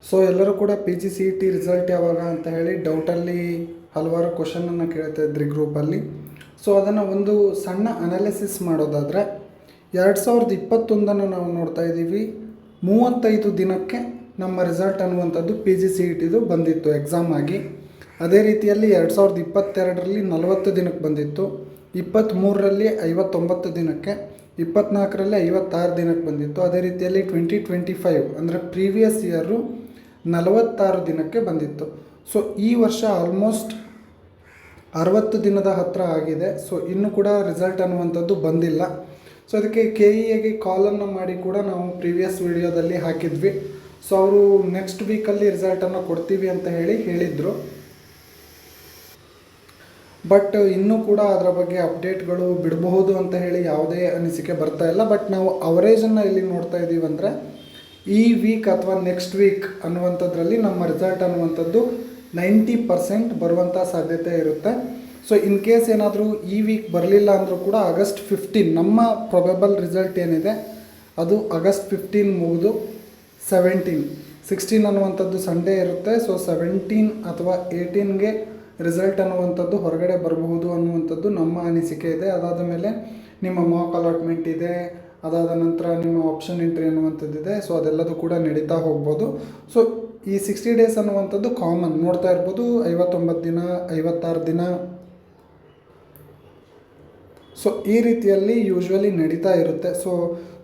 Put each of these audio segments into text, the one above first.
So ಎಲ್ಲರೂ ಕೂಡ P G C E T result ಯಾವಾಗ ಅಂತ ಹೇಳಿ ಡೌಟಲ್ಲಿ ಹಲವಾರು ಕ್ವಶನನ್ನು ಕೇಳ್ತಾ ಇದ್ರಿ ಗ್ರೂಪಲ್ಲಿ. ಸೊ ಅದನ್ನು ಒಂದು ಸಣ್ಣ ಅನಾಲಿಸಿಸ್ ಮಾಡೋದಾದರೆ 2021 ನಾವು ನೋಡ್ತಾ ಇದ್ದೀವಿ. 35 ದಿನಕ್ಕೆ ನಮ್ಮ ರಿಸಲ್ಟ್ ಅನ್ನುವಂಥದ್ದು ಪಿ ಜಿ ಸಿ ಇ ಟಿದು ಬಂದಿತ್ತು ಎಕ್ಸಾಮ್ ಆಗಿ. ಅದೇ ರೀತಿಯಲ್ಲಿ 2022ರಲ್ಲಿ 40 ದಿನಕ್ಕೆ ಬಂದಿತ್ತು, 23ರಲ್ಲಿ 59 ದಿನಕ್ಕೆ, 24ರಲ್ಲಿ 56 ದಿನಕ್ಕೆ ಬಂದಿತ್ತು. ಅದೇ ರೀತಿಯಲ್ಲಿ 2025 ಅಂದರೆ ಪ್ರೀವಿಯಸ್ ಇಯರು 46 ದಿನಕ್ಕೆ ಬಂದಿತ್ತು. ಸೊ ಈ ವರ್ಷ ಆಲ್ಮೋಸ್ಟ್ 60 ದಿನದ ಹತ್ತಿರ ಆಗಿದೆ. ಸೊ ಇನ್ನೂ ಕೂಡ ರಿಸಲ್ಟ್ ಅನ್ನುವಂಥದ್ದು ಬಂದಿಲ್ಲ. ಸೊ ಅದಕ್ಕೆ ಕೆ ಇ ಎಗೆ ಕಾಲನ್ನು ಮಾಡಿ ಕೂಡ ನಾವು ಪ್ರೀವಿಯಸ್ ವಿಡಿಯೋದಲ್ಲಿ ಹಾಕಿದ್ವಿ. ಸೊ ಅವರು ನೆಕ್ಸ್ಟ್ ವೀಕಲ್ಲಿ ರಿಸಲ್ಟನ್ನು ಕೊಡ್ತೀವಿ ಅಂತ ಹೇಳಿದರು. ಬಟ್ ಇನ್ನೂ ಕೂಡ ಅದರ ಬಗ್ಗೆ ಅಪ್ಡೇಟ್ಗಳು ಬಿಡಬಹುದು ಅಂತ ಹೇಳಿ ಯಾವುದೇ ಅನಿಸಿಕೆ ಬರ್ತಾ ಇಲ್ಲ. ಬಟ್ ನಾವು ಅವರೇಜನ್ನು ಇಲ್ಲಿ ನೋಡ್ತಾ ಇದ್ದೀವಿ ಅಂದರೆ ಈ ವೀಕ್ ಅಥವಾ ನೆಕ್ಸ್ಟ್ ವೀಕ್ ಅನ್ನುವಂಥದ್ರಲ್ಲಿ ನಮ್ಮ ರಿಸಲ್ಟ್ ಅನ್ನುವಂಥದ್ದು 90% ಬರುವಂಥ ಸಾಧ್ಯತೆ ಇರುತ್ತೆ. ಸೊ ಇನ್ ಕೇಸ್ ಏನಾದರೂ ಈ ವೀಕ್ ಬರಲಿಲ್ಲ ಅಂದರೂ ಕೂಡ ಆಗಸ್ಟ್ 15 ನಮ್ಮ ಪ್ರೊಬೆಬಲ್ ರಿಸಲ್ಟ್ ಏನಿದೆ ಅದು ಆಗಸ್ಟ್ 15 ಮುಗಿದು 16 ಅನ್ನುವಂಥದ್ದು ಸಂಡೇ ಇರುತ್ತೆ. ಸೊ 17 ಅಥವಾ 18ಗೆ ರಿಸಲ್ಟ್ ಅನ್ನುವಂಥದ್ದು ಹೊರಗಡೆ ಬರಬಹುದು ಅನ್ನುವಂಥದ್ದು ನಮ್ಮ ಅನಿಸಿಕೆ ಇದೆ. ಅದಾದ ಮೇಲೆ ನಿಮ್ಮ ಮಾಕ್ ಅಲಾಟ್ಮೆಂಟ್ ಇದೆ, ಅದಾದ ನಂತರ ನಿಮ್ಮ ಆಪ್ಷನ್ ಎಂಟ್ರಿ ಅನ್ನುವಂಥದ್ದಿದೆ. ಸೊ ಅದೆಲ್ಲದೂ ಕೂಡ ನಡೀತಾ ಹೋಗ್ಬೋದು. ಸೊ ಈ 60 ಡೇಸ್ ಅನ್ನುವಂಥದ್ದು ಕಾಮನ್ ನೋಡ್ತಾ ಇರ್ಬೋದು. 59 ದಿನ, 56 ದಿನ. ಸೊ ಈ ರೀತಿಯಲ್ಲಿ ಯೂಶ್ವಲಿ ನಡೀತಾ ಇರುತ್ತೆ. ಸೊ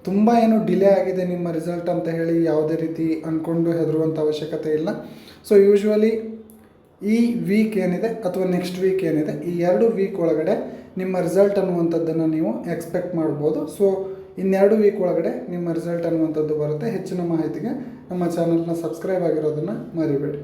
ತುಂಬ ಏನು ಡಿಲೇ ಆಗಿದೆ ನಿಮ್ಮ ರಿಸಲ್ಟ್ ಅಂತ ಹೇಳಿ ಯಾವುದೇ ರೀತಿ ಅಂದ್ಕೊಂಡು ಹೆದರುವಂಥ ಅವಶ್ಯಕತೆ ಇಲ್ಲ. ಸೊ ಯೂಶ್ವಲಿ ಈ ವೀಕ್ ಏನಿದೆ ಅಥವಾ ನೆಕ್ಸ್ಟ್ ವೀಕ್ ಏನಿದೆ ಈ 2 ವೀಕ್ ಒಳಗಡೆ ನಿಮ್ಮ ರಿಸಲ್ಟ್ ಅನ್ನುವಂಥದ್ದನ್ನು ನೀವು ಎಕ್ಸ್ಪೆಕ್ಟ್ ಮಾಡ್ಬೋದು. ಸೊ ಇನ್ನೆರಡು ವೀಕ್ ಒಳಗಡೆ ನಿಮ್ಮ ರಿಸಲ್ಟ್ ಅನ್ನುವಂಥದ್ದು ಬರುತ್ತೆ. ಹೆಚ್ಚಿನ ಮಾಹಿತಿಗೆ ನಮ್ಮ ಚಾನಲ್ನ ಸಬ್ಸ್ಕ್ರೈಬ್ ಆಗಿರೋದನ್ನು ಮರಿಬೇಡಿ.